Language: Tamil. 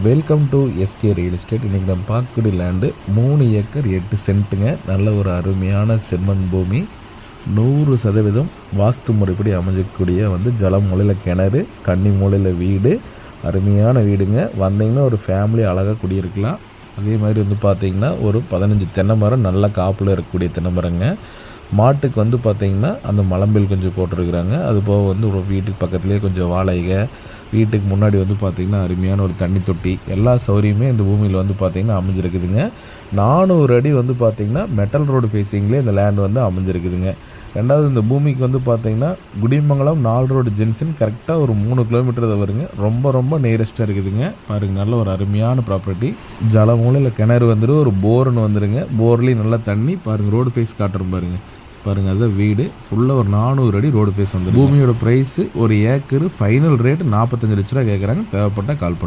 Welcome to SK real estate. இன்றைக்கி நம்ம பார்க்கக்கூடிய லேண்டு 3 ஏக்கர் 8 சென்ட்டுங்க. நல்ல ஒரு அருமையான செம்மண் பூமி, 100% வாஸ்து முறைப்படி அமைஞ்சக்கூடிய ஜல மூலையில் கிணறு, கன்னி மூலையில் வீடு, அருமையான வீடுங்க. வந்தீங்கன்னா ஒரு ஃபேமிலி அழகாக குடியிருக்கலாம். அதே மாதிரி பார்த்திங்கன்னா ஒரு 15 தென்னை மரம் நல்ல காப்பில் இருக்கக்கூடிய தென்னை மரங்க. மாட்டுக்கு பார்த்திங்கன்னா அந்த மலம்பில் கொஞ்சம் போட்டிருக்கிறாங்க. அதுபோக ஒரு வீட்டுக்கு பக்கத்துலேயே கொஞ்சம் வாழைக, வீட்டுக்கு முன்னாடி பார்த்திங்கன்னா அருமையான ஒரு தண்ணி தொட்டி, எல்லா சௌகரியமே இந்த பூமியில் பார்த்திங்கன்னா அமைஞ்சிருக்குதுங்க. 400 அடி பார்த்திங்கன்னா மெட்டல் ரோடு ஃபேஸிங்லேயே இந்த லேண்ட் அமைஞ்சிருக்குதுங்க. ரெண்டாவது இந்த பூமிக்கு பார்த்திங்கன்னா குடிமங்கலம் 4 ரோடு ஜென்ஷன் கரெக்டாக ஒரு 3 கிலோமீட்டர் தான் வருங்க. ரொம்ப ரொம்ப நியரஸ்ட்டாக இருக்குதுங்க. பாருங்கள், நல்ல ஒரு அருமையான ப்ராப்பர்ட்டி. ஜல மூலையில் கிணறு ஒரு போர்னு வந்துடுங்க. போர்லேயும் நல்லா தண்ணி. பாருங்கள், ரோடு ஃபேஸ் காட்டுறோம் பாருங்கள். அதுதான் வீடு. ஃபுல்லாக ஒரு 400 அடி ரோடு ஃபேஸ் வந்துடும். பூமியோட ப்ரைஸு ஒரு ஏக்கரு ஃபைனல் ரேட் 45 லட்ச ரூபா கேட்குறாங்க. தேவைப்பட்டால் கால் பண்ணுங்க.